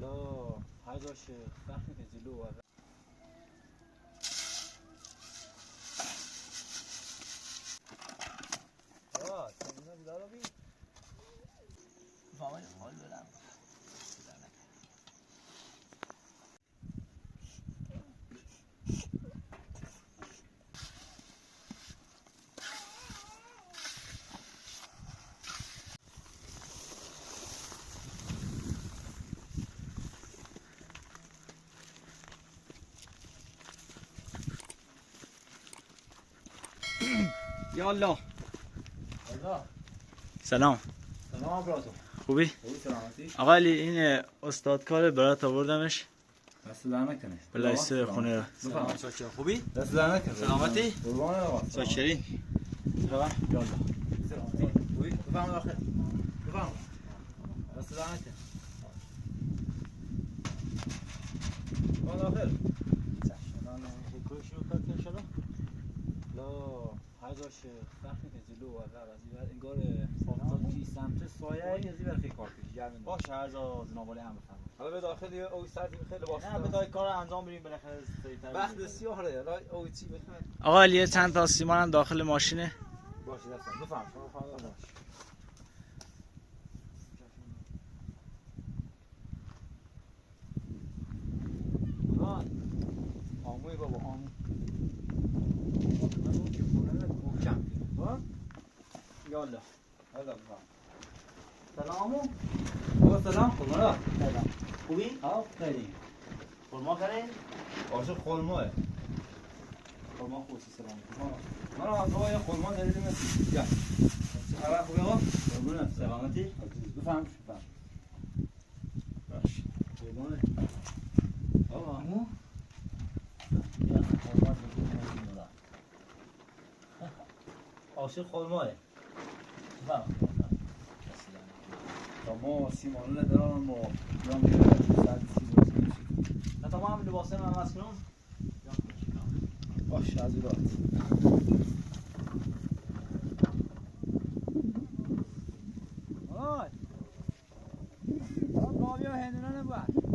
لا هذا شيء فهم جلو هذا تمنا بیدارا بی فهمه حال بدم یا الله. سلام. سلام براتون. خوبی؟ خوبی سلامتی؟ آقا علی این استاد کار برات آوردمش. دست در نکنه. بلایس خونه. سلام. شاکر. خوبی؟ دست در نکنه. سلامتی؟ قربان آقا. شاکری. سلام. یا الله. سلامتی. خوبی؟ بفرمایید داخل. بفرمایید. دست در نکنه. بفرمایید داخل. هذا شيء فهمي جلو هذا بعد انگار فاضل کی سمت سایه از این برخی کار کنی جمع باشه هذا جناب علی امر فرمود حالا به داخل او ساعتی خیلی واسطه نه بتای کار انجام بدیم بالاخره سریعتر وقت سیاهه او چی بخواد آقا علی چند تا سیمان هم داخل ماشینه باشه دستم بفهم شما بفرمایید آموی بابا آمو یالا سلامو بابا سلام خدا سلام خوبی؟ ها خیلی خورما کردین؟ عاشق خورماه خورما خوشی سلام من از بابا خورما دارید مثل یا چه خبر خوبه ها؟ قربونت سلامتی؟ بفهم باش قربونت بابا مو؟ یا خورما بگو عاشق خورماه بفهم ما سیمانو ندارم ما یا میره ساعت 30 روز میشه نه تمام لباسه من عوض کنم باش از راحت آی کاویا هندونه نبود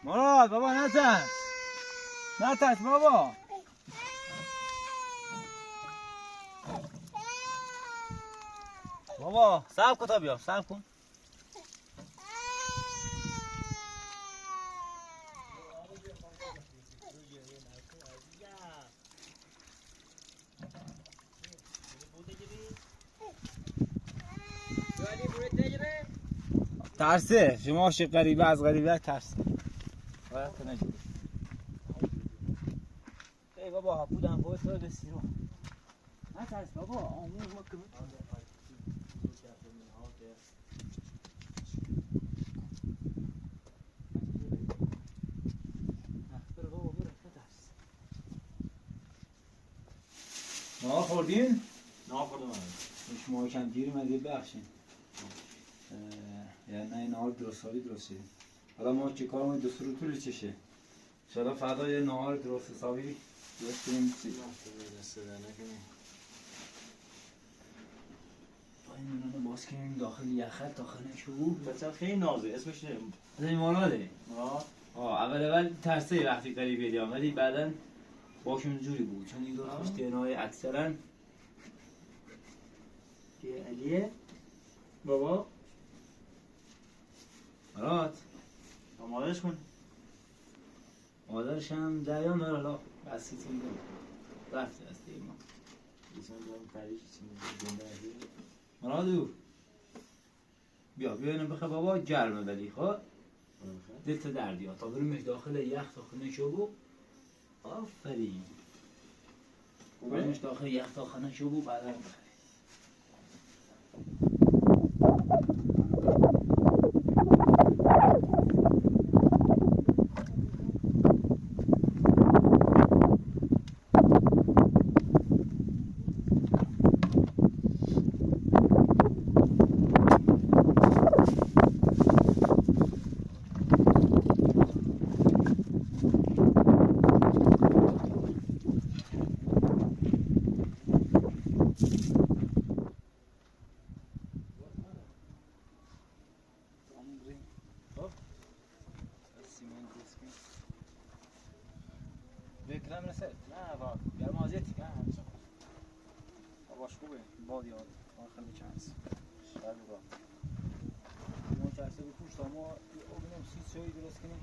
مراد بابا نترس نترس بابا بابا صبر کن تا بیام صبر کن ترسه شما عاشق غریبه از غریبه ترسه باید تو نجوری ای بابا بودم باید تو بسیرو نترس بابا آمون ما که نهار خوردین؟ نهار خوردم شما کم دیر اومدید بخشین یعنی نه نهار درستابی درست شدیم حالا ما چه کار دو سه رو طول چشه انشاءالله فردا یه نهار درست حسابی درست کنیم چی دست در نکنیم با این نونانو باز کنیم داخل یخت داخل شو بچه خیلی نازه اسمش نه از این مالاده اول ترسه وقتی قریب بیدیم ولی بعدا باشون جوری بود چون این دو خوش دینای اکثرا علیه بابا مراد آمادهش کن. مادرش هم جریان داره حالا بسی تیم رفته از دیگه ما بیسان دارم پریش چی میگه مرادو بیا اینو بخواه بابا گرمه ولی خب دلت دردی ها تا برومش داخل یخ تا خونه شو بو آفرین برومش داخل یخ تا خونه شو بو بعد هم بخواه بکرم رسد نه با گرم آزیتی که همچه باش خوبه باد یاد آخر بچنس شاید با ما چرسه بکوش تا ما اونم سیز شوی درست کنیم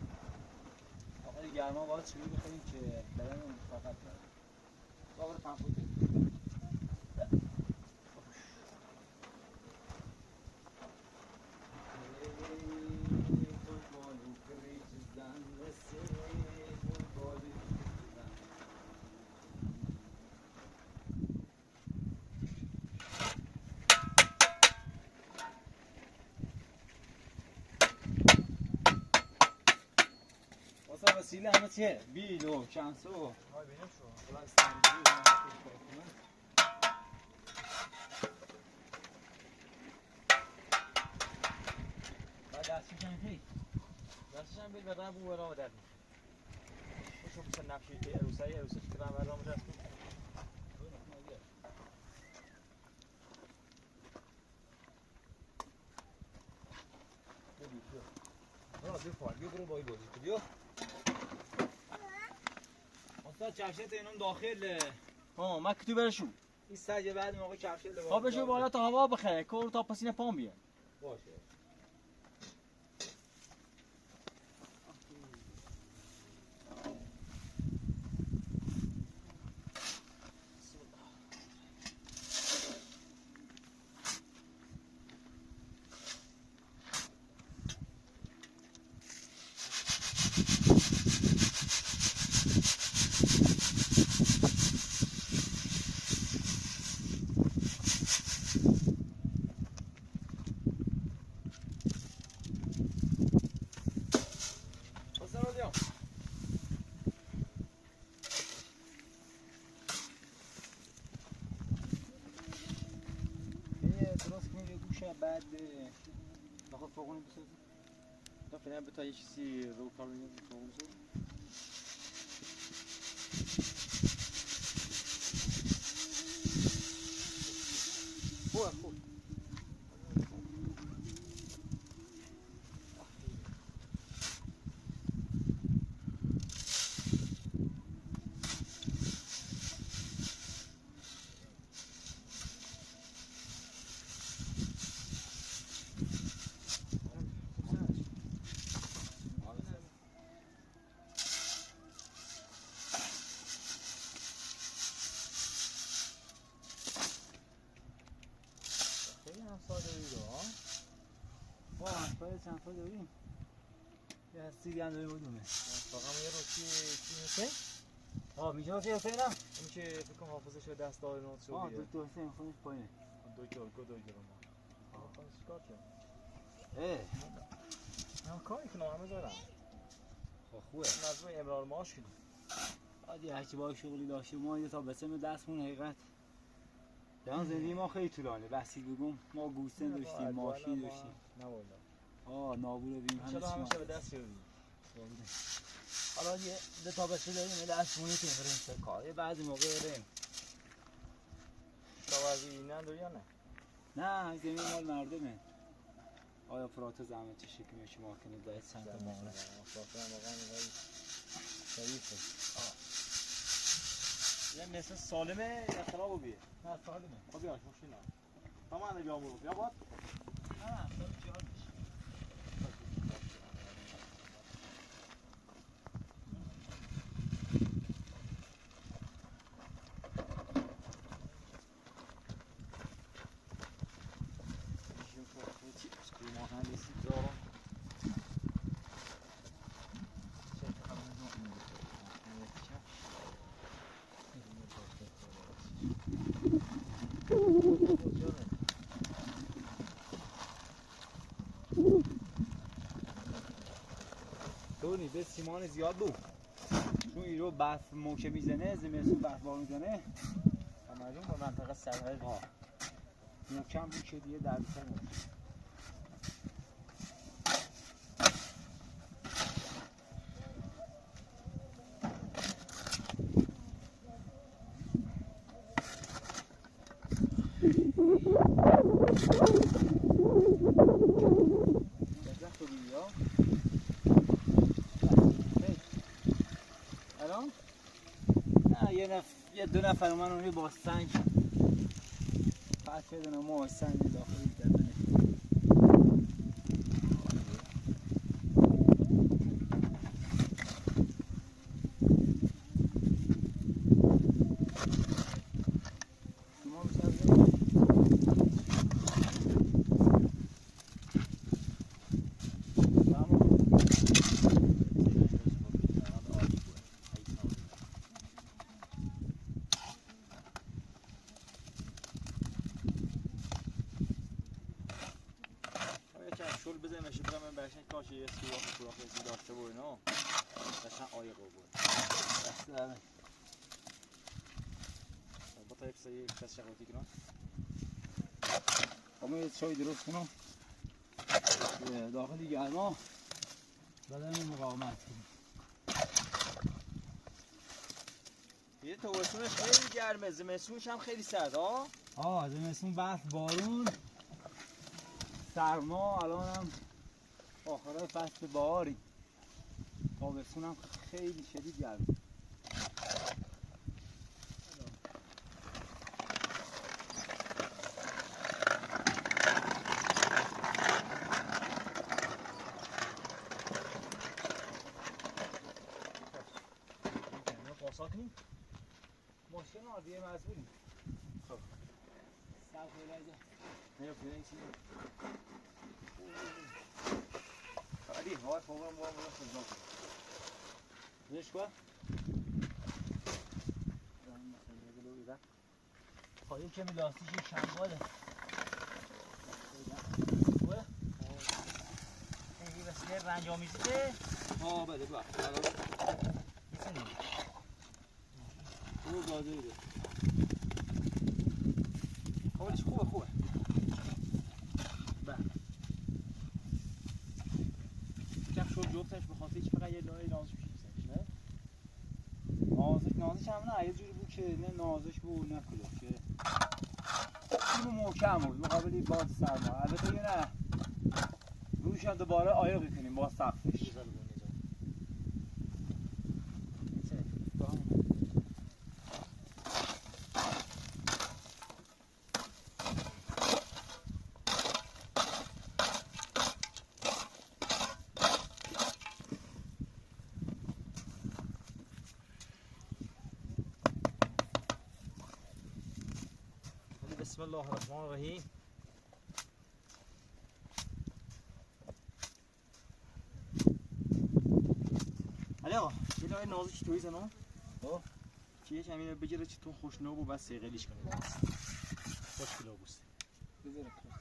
آقای گرما باید چوی بخوریم که بدنمون فقط کرد باور پنپوته وسیله همه چیه؟ بیل و شانسو های بینم شو بلا استنجی بعد دستشش هم خیلی دستشش هم بیل بدن بو برام درد شو بسن نفشی که عروسه که برام برام درد بیا برو بایی بازی تو بیا استاد کفشت اینم داخل من کتو برشون این سجه بعد موقع کفشت لباس ها بشو بالا تا هوا بخره کور تا پسینه پام بیاد باشه بعد ناخد فوقونی بسازی تا فعلا به تا یه چیزی رو کار میگم فوقون بسازی خوب چند تا داریم یه هستی دیگه هم داریم بودونه فقط یه رو چی میشه؟ میشناسی حسین هم؟ اون که فکر کنم حافظش به دست داره نوت شد دیگه دکتر حسین خونش پایینه دکتر ما خونش چیکار کرد؟ من کاری کنم همه دارم خب خوبه نظمه امرار ماش کنیم آدی هرچی باید شغلی داشتیم ما اینجا تا بسیم دستمون حقیقت جان زندگی ما خیلی طولانه بسی بگم ما گوسه داشتیم ماشی داشتیم نه والله نابود بیم همه دست شدیم حالا یه دو تا بچه داریم یه دستمونی که بریم سر کار یه بعضی موقع بریم کاوازی اینن داری یا نه؟ نه زمین مال مردمه آیا فرات زحمت شکمی شما کنید باید چند تا ماهنه فراتر هم واقعا نگاهی شریفه یه مثل سالمه یا خرابو بیه؟ نه سالمه خب بیاش ماشین هم تمام بیام برو بیا باد نه دونی به سیمان زیاد بود چون ایرو بس موکه میزنه زمستون بس بار میزنه همجون با منطقه سرحد محکم بود که دیگه در بیشتر نمیشه یه دو نفر من اونی با سنگ بعد بدونه ما سنگ داخلی کردنه کاش یه سوراخ داشته بود اینا داشتن آیقه بود دسته با تا یک کس شغلاتی کنم اما یه چای درست کنم داخلی گرما بدن مقاومت کنیم یه تابستونش خیلی گرمه زمستونش هم خیلی سرد ها زمستون بس بارون سرما الان هم آخرای فصل بهاری تابستون هم خیلی شدید گرمه ماشین آردیه مزبوریم خب سر خیلی ازه نیفتیده این چیزی علی هوا فوقم با خدا نش کن خواهی کمی لاستیش شنباله خوبه؟ این وسیله رنج آمیزیده؟ بله بله میسنیم خوبه گازه ایده حالش خوبه بله کم شد جفتش به خاطر هیچ فقط یه لایه نازش میشیستش نه؟ نازش هم نه یه جوری بود که نه نازش بود نه کلوش که تیم محکم بود مقابلی باد سرما البته یه نه روش هم دوباره آیقی کنیم با سقفش بسم الله الرحمن الرحیم علی آقا یه لایه نازش توی زنم که یه کمی بگیره چطور خوشناب و بس سیغلیش کنید خوش کلا بوسته بذاره خوش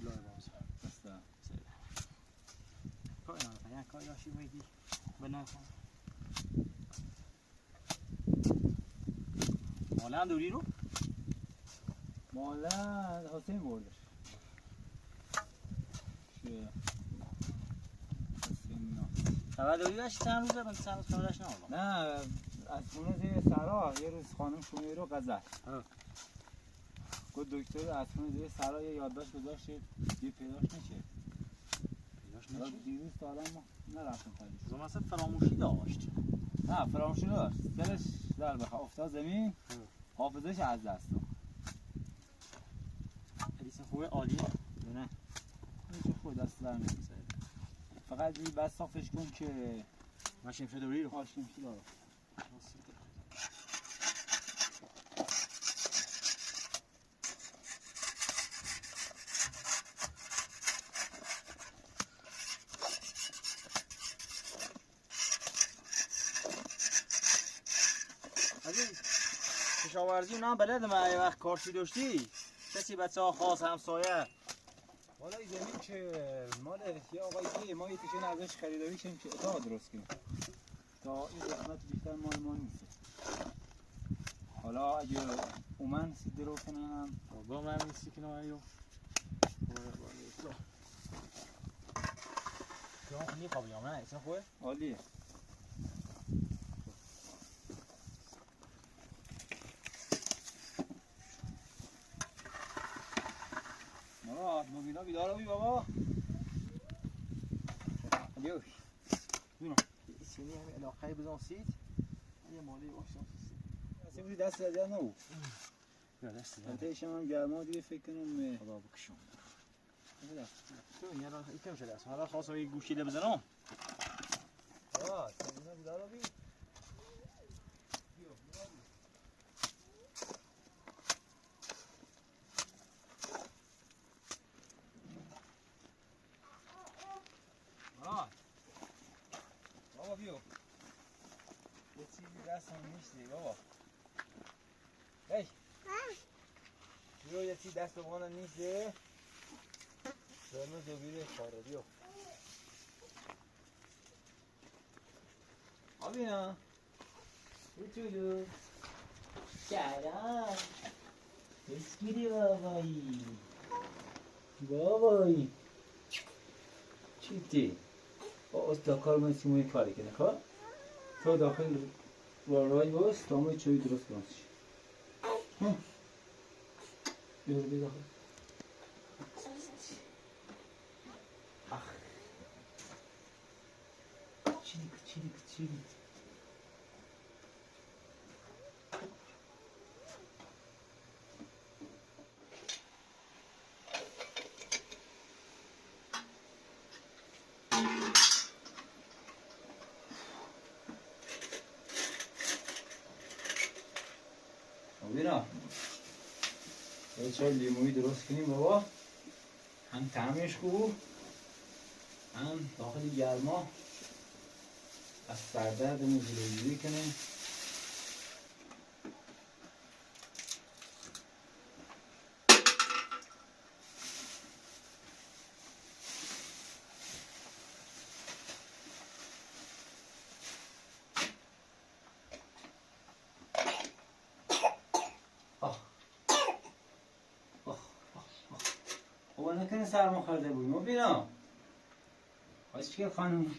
لایه بامسه بسته کاری نمید یه کاری داشتی بایدی بنا کن ماله هم دوری رو؟ ماله حسین بردش خبر داری داشتی چند روزه من چند روز خبرش نمالم نه از خونه زیر سرا یه روز خانم شومی رو غزل گفت دکتر از خونه زیر سرا یه یادداشت گذاشت یه پیداش نشه دیروز تا الان ما نرفتم خواهیش زمان اصلا فراموشی داشت نه فراموشی داشت دلش در بخواه افتاد زمین حافظش از دست داد خوبه عالیه. نه این خود دست در نمیشه. فقط این بس صافش کن که ماشین فدوری رو ماشین شده رو کشاورزی نه بلدم. یه وقت کارشی داشتی کسی بچه ها خاص همسایه والا این زمین که مال یه آقایی ما یه تیشن ازش خریداری شیم که اتاق درست کنیم تا این قسمت بیشتر مال ما نیست. حالا اگه اومن سیده رو کنم با من نیستی که نمایو که هم خوابی هم نه ایسان خوبه؟ عالیه. مبینا بیدار بی بابا. دیوش بینو سینی همه علاقه بزن سید یه مالی باشم اصلا بودی دست دادیا نو یا دست دادیشم هم گرما دیگه فکر کنم خدا بکشم تو یه یکم شده است. حالا خواستم یه گوشیله بزنم. مبینا بیدار بی بابا بیو یه چیزی دستم نیستی بابا. هی بیو یه چیزی دست بانم نیستی برنو دوبیره خاره بیو آبینا کوچولو سلام بسکیری بابایی چی دی؟ با استاکار من سیموی کاری کنه که تو داخل رای باست تا ما چایی درست کنسش بیار بی داخل چیلی بینا یه چای لیمویی درست کنیم بابا. هم طعمش خوب هم داخل گرما از سردردمون جلوگیری کنیم. خب نکنه سرما خورده بود مبینا باز چیکار خانم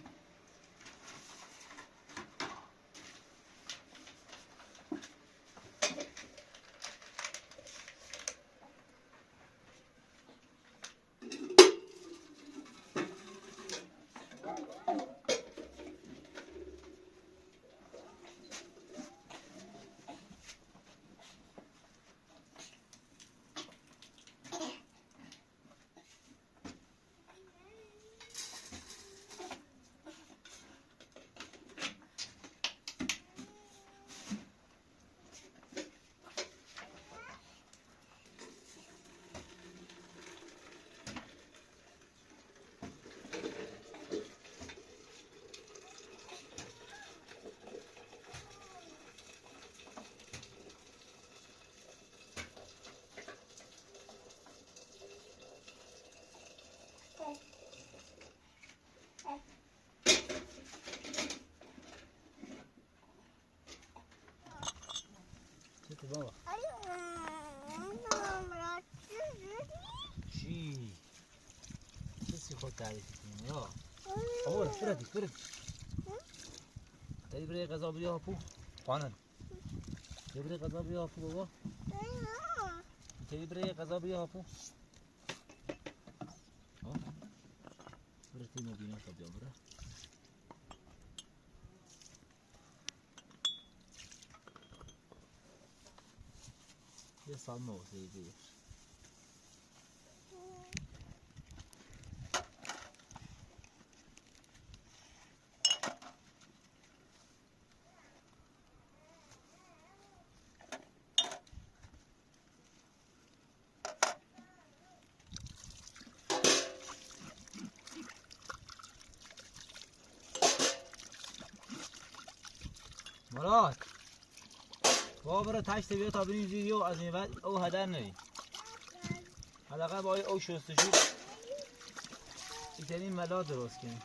بابا چی؟ کسی خود تعریف کنیم یا؟ بابا بردی تایی برای غذا بیا پو خانن تایی برای غذا بیا پو بابا تایی برای غذا بیا پو برای تی مبینا شد بیا برای یه سال موزه دیگه مراد بابا برو تشت بیا تا بریم ویدیو از این بعد او هدر نری حداقل با او شستشو ایترین ملا درست کنیم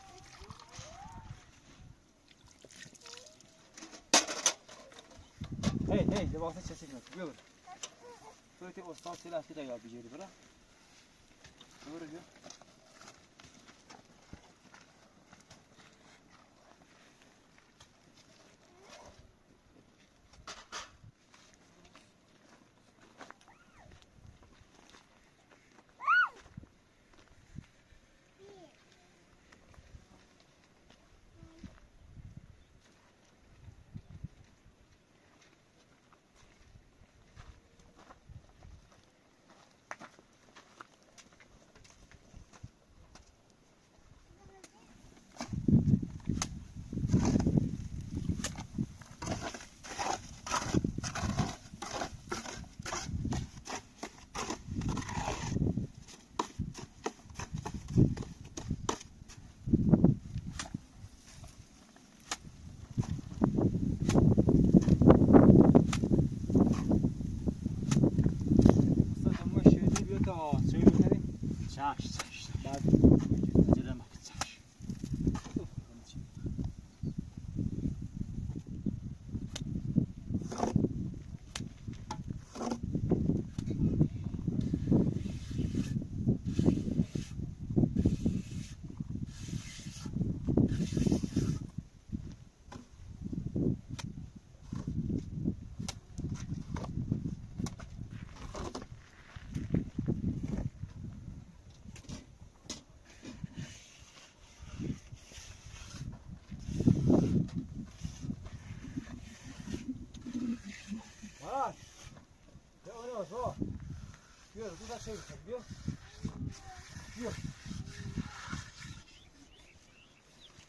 هی لباسه چه سیگنال بیا برو تو تی استاد سلاح که یاد بگیری برو بیا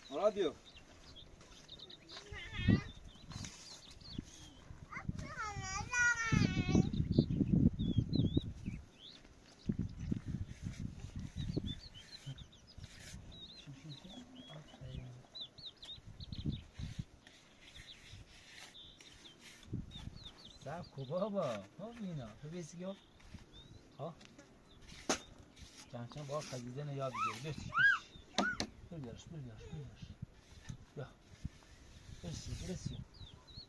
رادیو سب کو بابا ها بینا تو بیسی گفت ها چند با خزیدن یاد بگیر بس بگرش بیا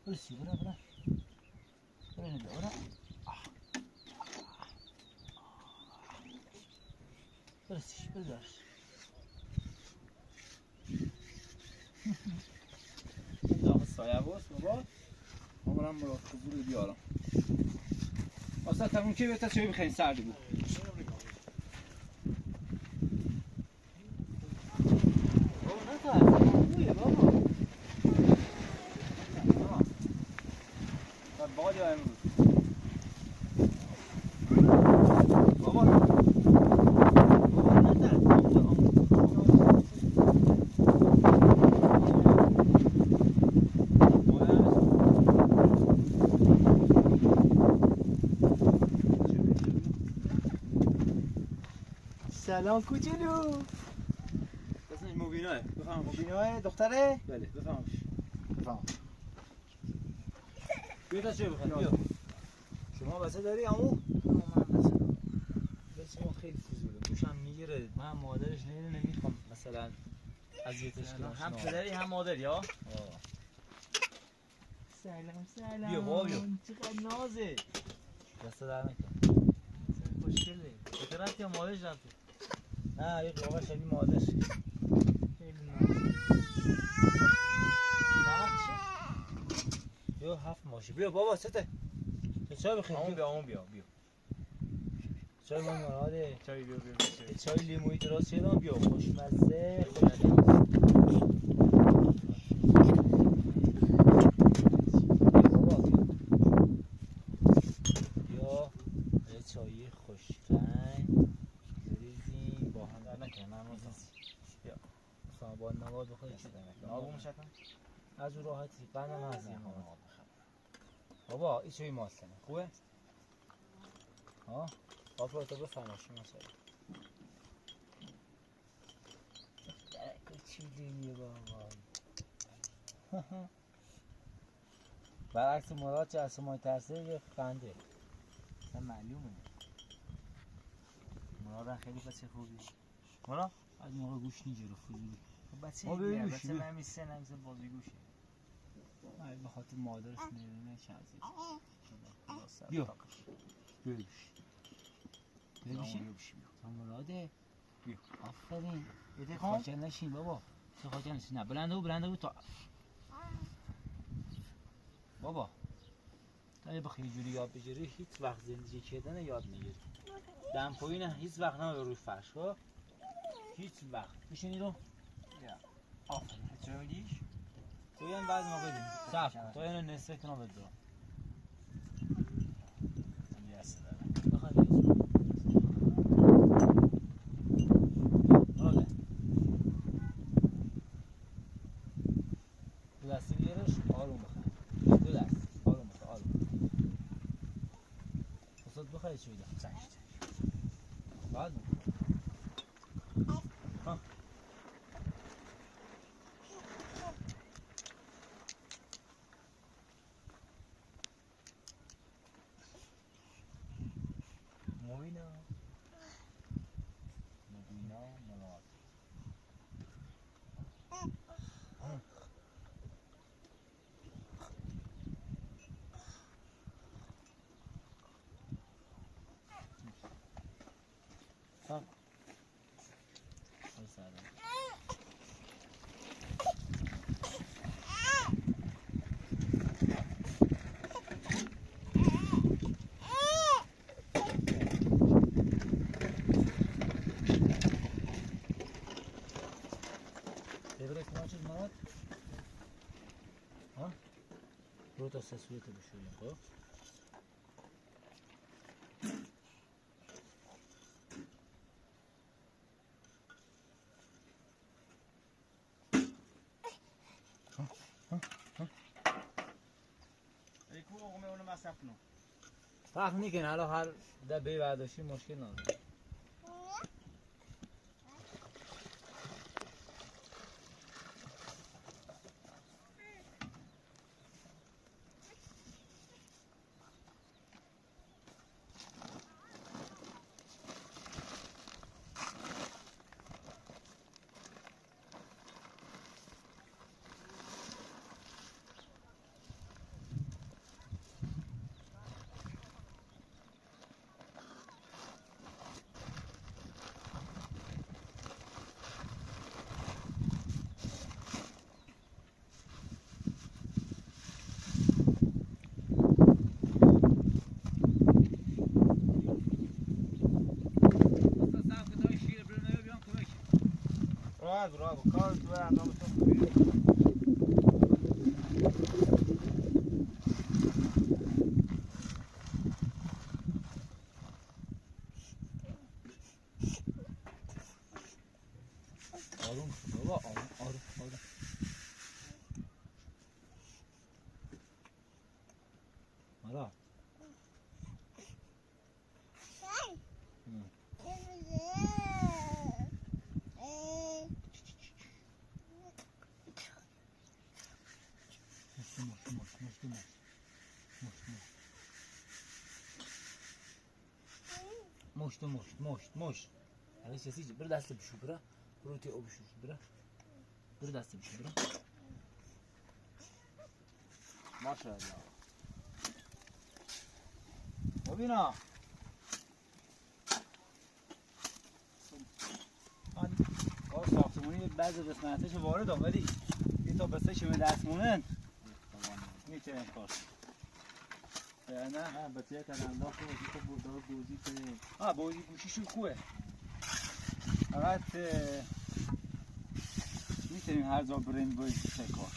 برسی برا برسی بگرش اینجا سایه باست بابا عمرم مراد خضور بیارم اصلا تموم که بهتا چه بخیرین سردی بود سلام کوچولو اسمش مبیناه بفهم مبیناه دختره بله بفهمش بیا تا چه بخواد بیا شما بسه داری عمو من بسه من خیلی فضوله گوشم میگیره من مادرش نمیخوام مثلا اذیتش کنم هم پدری هم مادری ها سلام بیا بابا بیا چقدر نازه دست در نکن خوشگله فکرت یا مادرش رفته نه یک واقعا شبیه مادرش خیلی نازه نمک چی؟ بیا هفت ماشی بیا بابا سته چای بخیر بیا چای من مراده چای بیا چای لیمویی درست شدم بیا خوشمزه بیا چای خوشرنگ بریزیم با هم در نکنم بیا مثلا با نواد بخواه چیز نکنم آبو مشکم از او راحتی قندم هستیم بابا این چوی ماست کنه خوبه؟ ها؟ بابا تو بفرماشی مثلا درکو چی دیگه بابا برعکس مراد چه از شما ترسه یه خنده اصلا معلومه مراد خیلی بچه خوبی مراد از موقع گوش نیجه رو فضولی بچه دیگه بچه من میسه نمیسه بازی گوشه من بخاطر مادرش میرونه چه عزیز بیا بیا مراده بیا آفرین بده خاچه نشین بابا چه خاچه نشین نه بلنده بود تا بابا تا بخوای جوری یاد بگیری هیچ وقت زندگی کردن یاد نگیری دم پایین هیچ وقت نه روی فرش ها هیچ وقت میشینی رو آفرین چه میگیش تو این بعد ما بدیم صف تو اینو نصفه کنم بده میاسه داره بخواد آره دو دستی بیارش آروم بخواه دو دست آروم بخواه آروم خصوص بخواه چی بیدم چشت بعد ها مبینا مراد ها مراد ها برو تا سه صورت بشوریم خب ایکو اقمه اونو مصرف کنم فرق میکنه حالا هر دبه برداشتی مشکل نداره برو کار تو انجام تو آروم بابا آروم مراد مشت حالا چیزی برو دست بشو برو تی او بشو برو دست بشو برو ماشاءالله ببینا من کار ساختمونی بعضی قسمتش وارد ولی یه تا بسه شما دستمونن میتونیم کار نه بچه تا انداخت تو بردار بوزی کنه بوزی گوشیشون خوبه فقط میتونیم هر جا بریم بوزی کار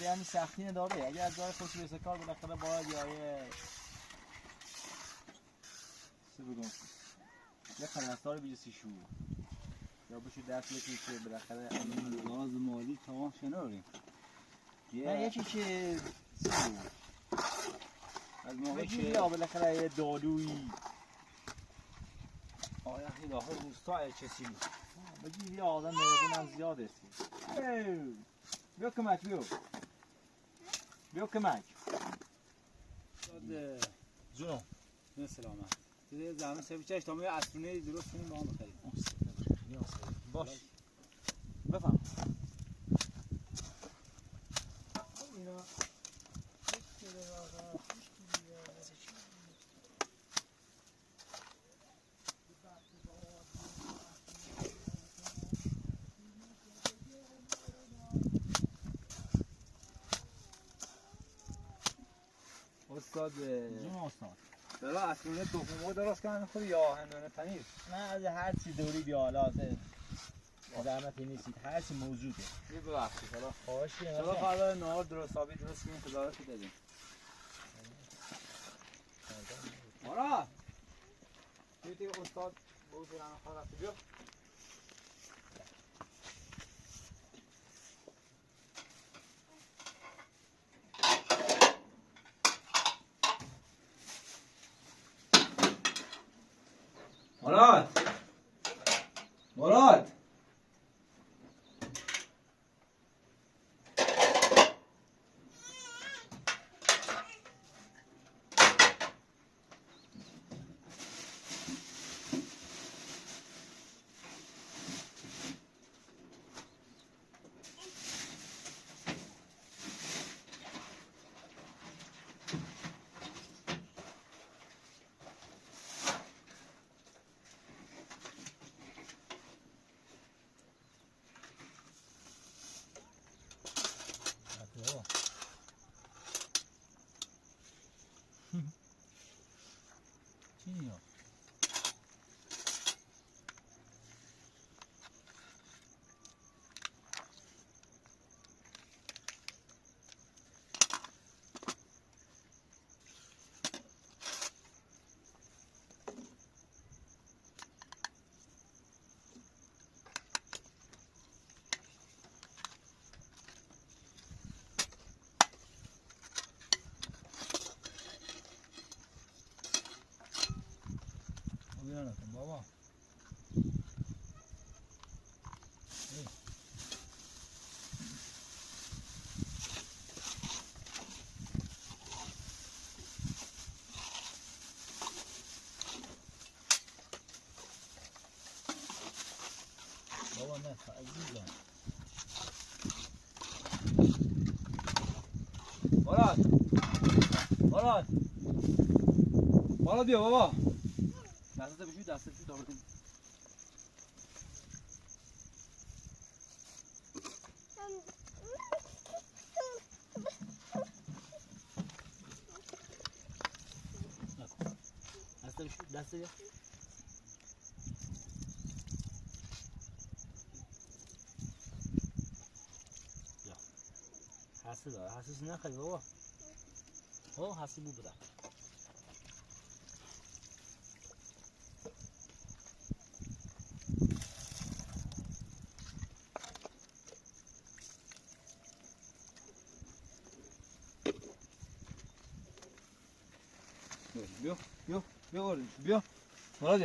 یعنی سختی نداره اگه از جای خوشی بسه کار بالاخره باید چه بگم یه خلصدار بیجسی شو یا بشو دست بکنی که بالاخره لحاظ مالی تمام شنوریم نه یکی که از موقع که یا بالاخره یه دالویی آیا خیلی داخل روستا کسی بگی یه آدم مهربون هم زیاد است بیا کمک بیو بیا کمک استاد جونو نه سلامت دیگه زمان سویچش تا می اسونه درست کنیم با هم بخریم باش بفهم اینا استاد جون استاد دارا اسونه تخم‌مرغ درست کنن خود یا آهنانه پنیر نه از هر چی دوری بیا حالا زحمتی نیستید هر چی موجوده یه ببخشید حالا خواهش حالا فردا نهار درستابی درست کنیم خداحافظ بدیم مارا دیگه استاد بوزران خلاص بیا مراد مراد چی بابا بابا نه عزیزم مراد مراد مراد بیا بابا دستت بشو دابر کن دست بیا حسی داره حسیش نخوایی بابا حسی بود بره بیا بیا بیا بیا مراد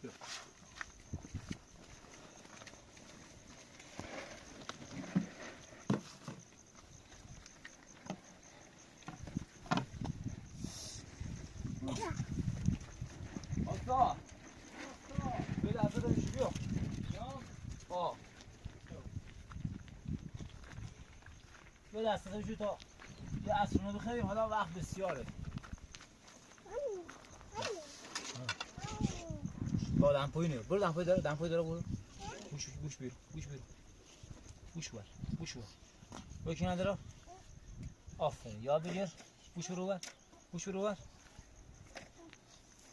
بیا آسا بیا دسته داشت بیا بیا دسته بشو تا یه اسرونه بخریم حالا وقت بسیاره با دمپوی نیم برو دمپوی داره برو گوش بیر برو که نداره آفرین یاد بگیر گوش رو بر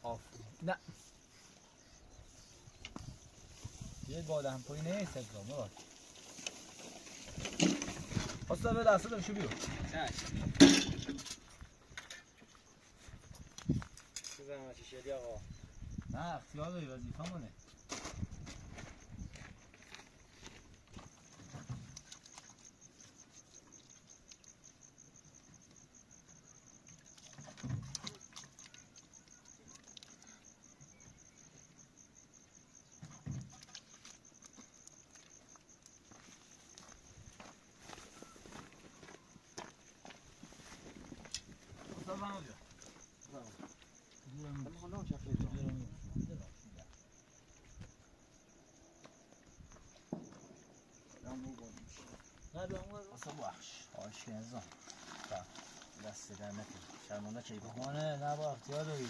آفرین نه یه با دمپوی نیست اگرام مراد اصلا به دسته دارشو بیو بزنم چی شدی آقا نه اختیار داری وظیفه مونه بابا بیا. من خودم شفته دارم. نه دوام اصلا وحش آش کنزم دست در نکن شرمانده چی بخون خانه نه با اختیار داری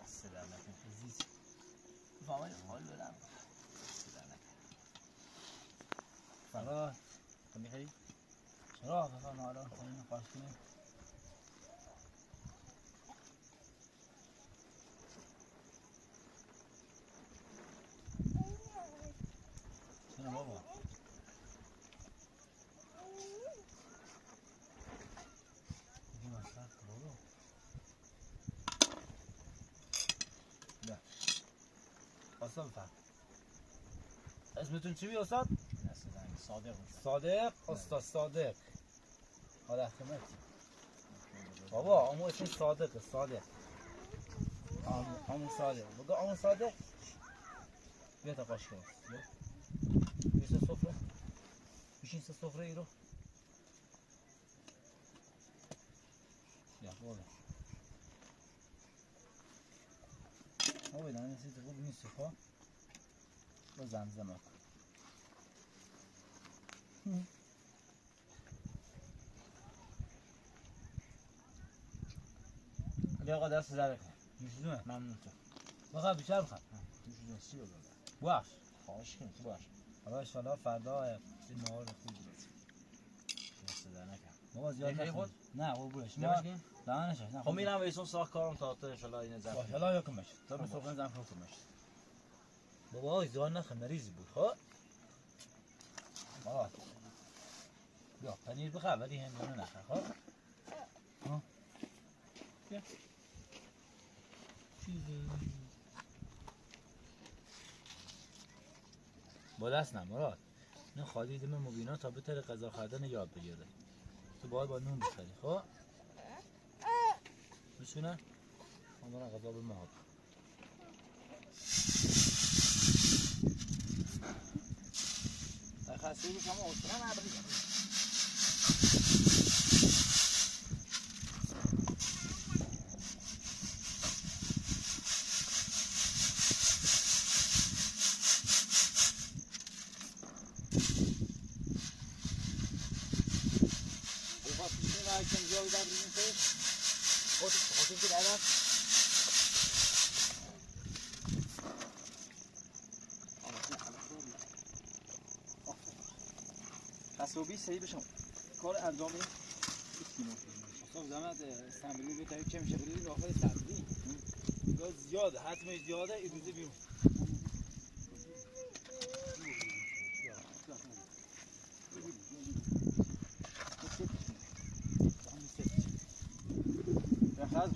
دست در نکن عزیز فهمه حال بدم دست در نکن فراد تو میخوایی؟ چرا بفرم حالا خانه خواهش کنیم چرا بابا بگیم اصلا بابا نه اصلا بفرم اسمتون چی بی استاد؟ دست در نکن صادق صادق استاد صادق حالا احتمال بابا امو اسم صادقه صادق امو صادق بگو امو صادق بیا تا قاش کنیم بیا سه صفره بشین سه صفره ای رو بیا بابا بابا دانه چیز خوب نیست خب با زمزمه کن علی آقا دست زده کن نوشیدونه ممنون تو بخواه بیشتر بخواه نوشیدون چی بگم باش خواهش کنی تو باش حالا انشالله فردا یه نهار خوب برسیم دست در نکن بابا زیاد می‌خوای نخور خود؟ نه قربونش نمی‌ش ما کنیم؟ دهنش نه خب میرم ویسون ساخت کارم تا انشالله این زفت انشالله یکمش تا به خب صبح زن حکمش بابا زیاد نخور مریضی بود خب بابا بیا پنیر بخواه ولی هندونه نخور خب ها بیا چیزی با دست نه مراد نه خالی دم مبینا تا بتره غذا خوردن یاد بگیره تو باید با نون بخوری خب بشونه اما غذا به ما خسته بشم اصلا نبریم جایی در بیرون پیش خودتون که درم حسابی صحیح بشم کار انجام بدیم اصلا زحمت استنبولی به تایی چه میشه بریدی داخل سبزی زیاده حتمش زیاده این روزه بیرون بخاز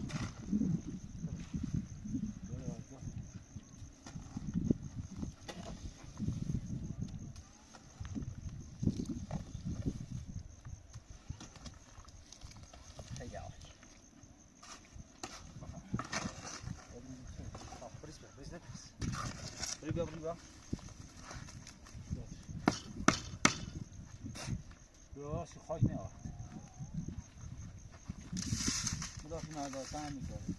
بیا درست خاک نیا مدافع نداشتن میکنه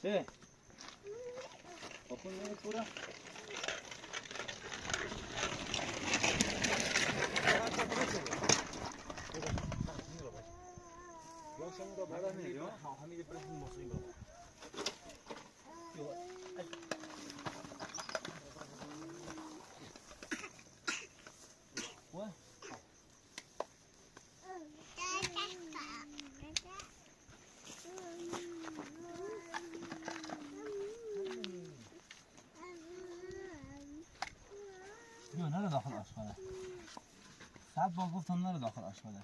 چه؟ پورا بیا نرو داخل آشغاله. صد بار گفتم نرو داخل آشغاله.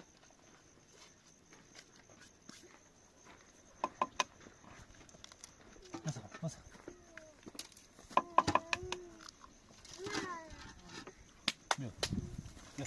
بس بیا بیا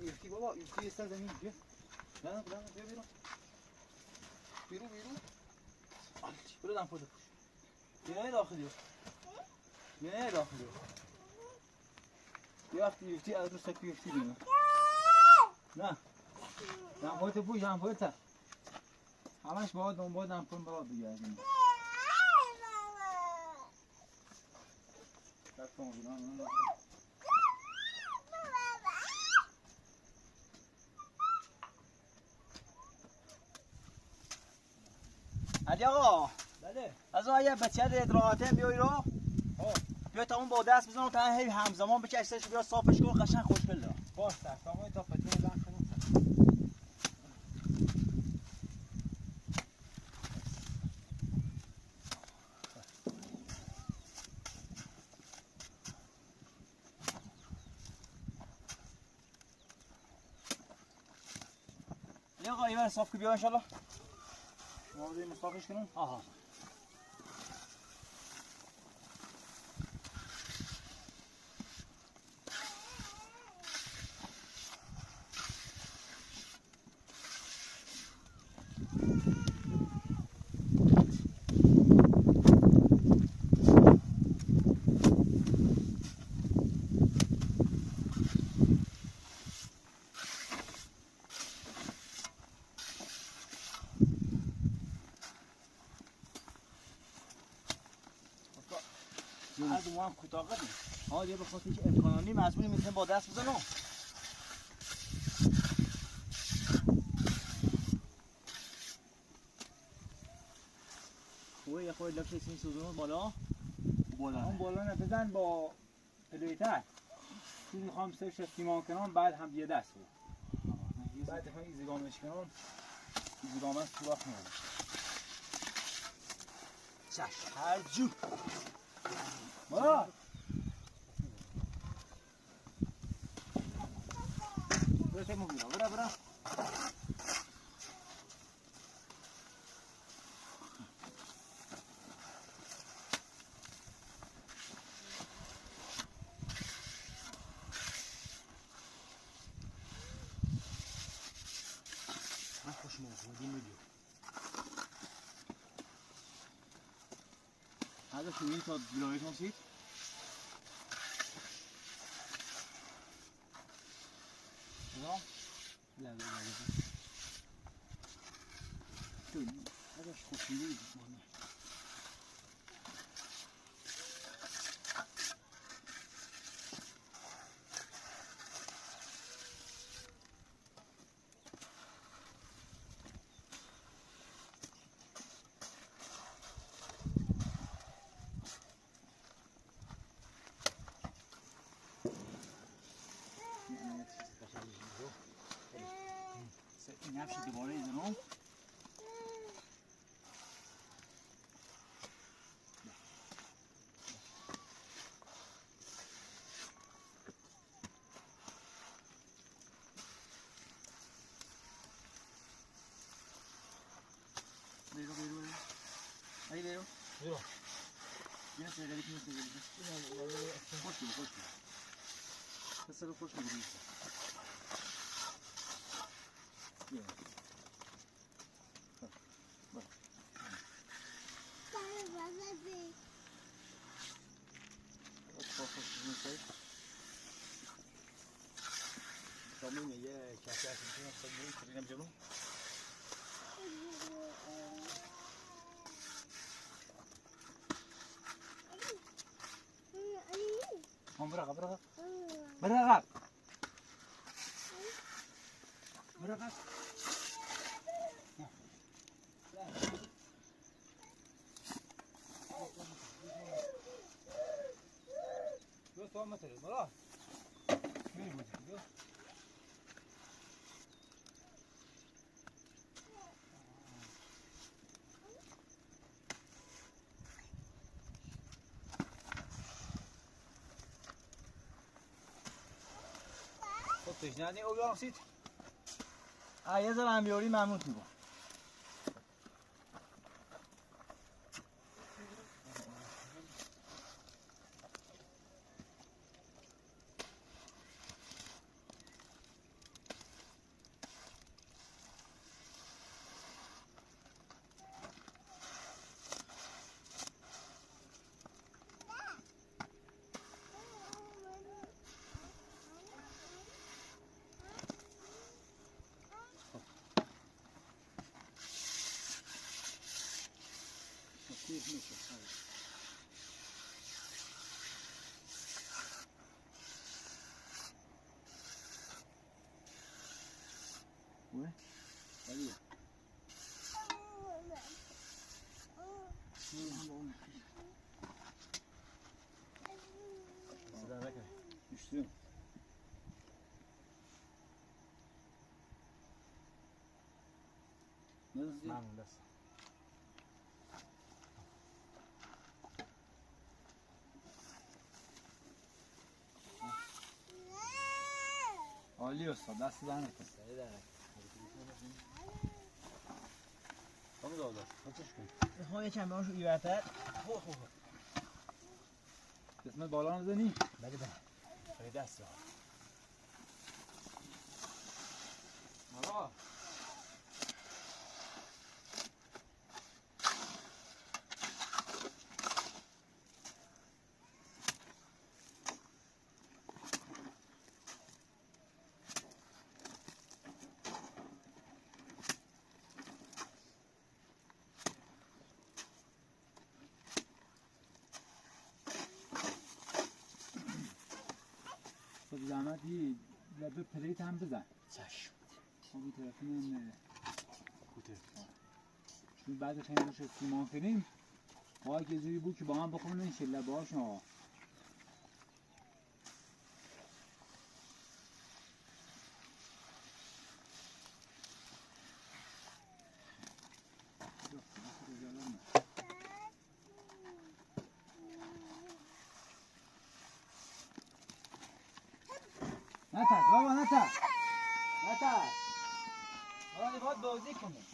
یکی بابا یکی سر زمین بیا نه بیا بیرون بیرون برو دم خودت بیا داخلی بیا داخلی یه وقتی یفتی از رو سکو یفتی بیرون نه دم خودت بوی دم خودت همش باید دنبال دم کن برای بگردیم دست کن بیرون علی آقا بله از اون یه بچه ادراعاته بیایی رو بیا تا اون با دست بزن و تا هی همزمان بکشتش بیا صافش کن قشنگ خوشگل ده باش سرسامای تا پتون زن کنم علی آقا این صاف که بیا انشالله شما بزنیم صافش کنم آها از اون هم کوتاه قدیم ها یه بخاطر که امکانانی مجبوری میتونیم با دست بزنم خوبه یه خورده لفش این سوزون بالا اون بالا بزن با پلیتر تو میخوام سرش استیمان کنم بعد هم یه دست بود بعد هم ایزگامش کنم ایزگام از سوراخ میاد چشم هر جو برو برو تیمو بیرا برو خوش موجودی میدیو هذا شو این تا بلایش هستید نه لا تو هذا شو خوشی این نفش دوباره ایزنم بیرو ahí veo ya se ve que no se ve خوش پسر خوش می‌گیری. شامل یه کاسه از اینجا سویی کردیم جلو. هم برا برا برا برا دو سوال مثلا برا میری بودی دو تجنانی او یارم سید یه ذره هم بیاری ممنون میگم ممنون دست عالی استاد دست در نکن همون دادا خودش کن ها یکم بهش ایورتر قسمت بالا نزنی بله بله برای دست آقا زحمتی لبه پلیت هم بزن چشم این طرفی من کوته چون بعدش هم روش سیمان کنیم باید یه جوری بود که با هم بخورن این لبه هاشون نتر بابا نتر حالا باید بازی کنیم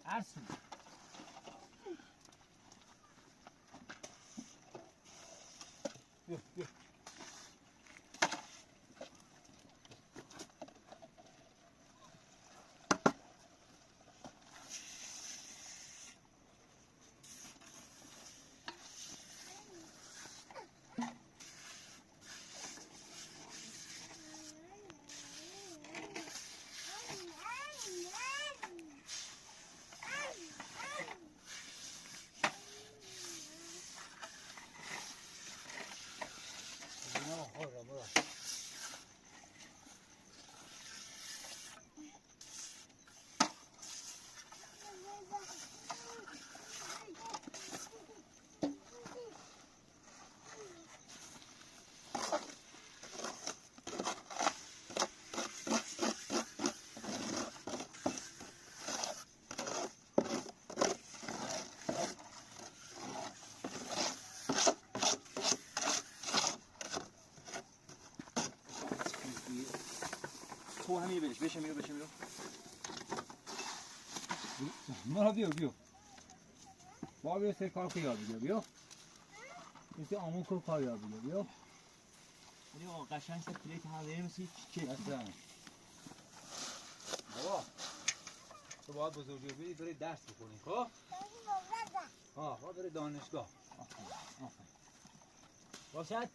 عرص بیا تو همین بشه میرو مرا بیا با بیا سر کار که یاد بگیر بیا آمون کار یاد بگیر بیا ولی آقا قشنگ شد پلیت حلقه مثل چه اصلا بابا تو باید بزرگی بری بری درس بخونی خب؟ باید بری دانشگاه باشد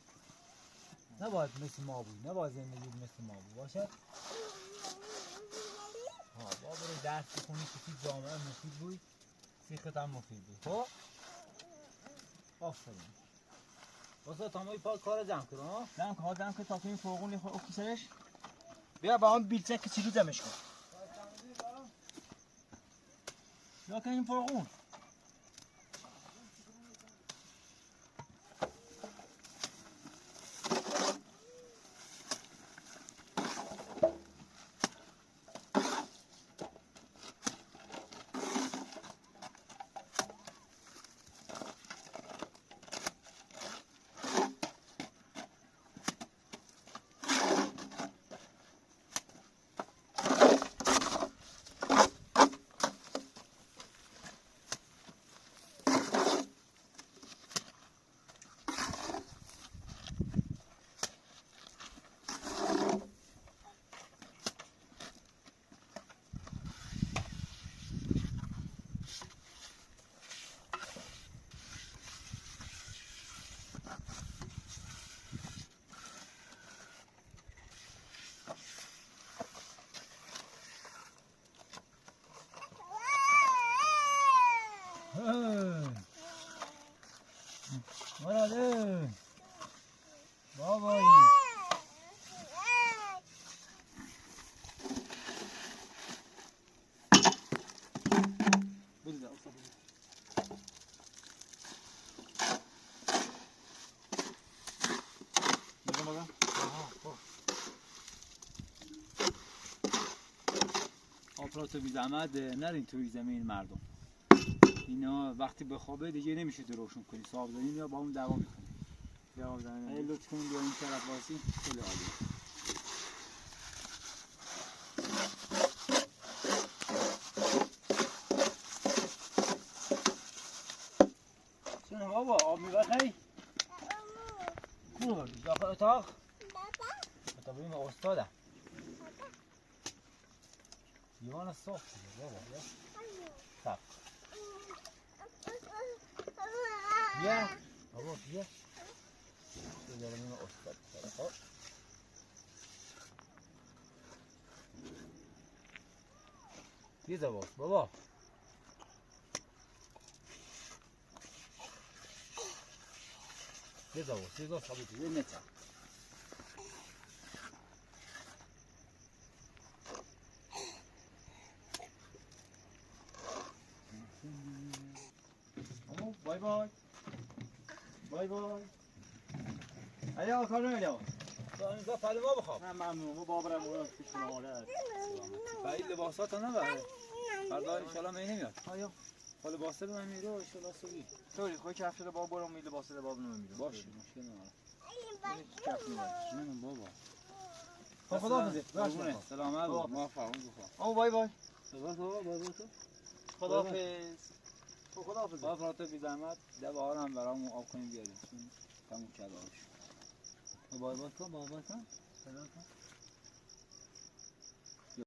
نباید مثل ما بود نباید زندگی مثل ما بود باشد باید بری درس بخونی که جامعه مفید بود سیخت هم مفید بود خب؟ آفرین واسه تمامی پاک کار جمع کرد جمع که تا که این فرقون خود اکیسرش بیا با هم بیلچه که چیلو جمعش کن یا که این فرقون مراده بابایی بده اصلا بده آپراتو بی زحمت نرین توی زمین مردم اینا وقتی بخوابه دیگه نمیشه روشن کنی صاحب زمین یا با اون دعوا میکنی جواب زمین اگه لطف کنید یا این طرف واسی خیلی عالیه چون بابا آب میبخی کو داخل اتاق اتاق بریم استاده دیوان صاف شده بابا صاف بیا بابا بیا بریم استاد خب بیا زباس بابا بیا زباس خبیتی بیا نتا بای بای بای بای علی کار نمیده اینجا پل ما بخواب نه ممنون بابرم اون پیشون آماده و این لباسات ها نبره فردا انشالله می نمیاد آیا خب لباسه به من میره انشالله صبحی طوری خواهی کفش ده باب برم میده باسه ده باب نمیده باشه مشکل نداره کفش میبری جونم بابا خب خدا حافظه قربونه سلامت خدا بود موفق بود آمو بای بای بابا بابا تو خدا حافظ خدا حافظ آپراتو بی زحمت ده بار هم برامون آب کنیم بیاریم چون تموم کرده آبش بابا کن سلام کن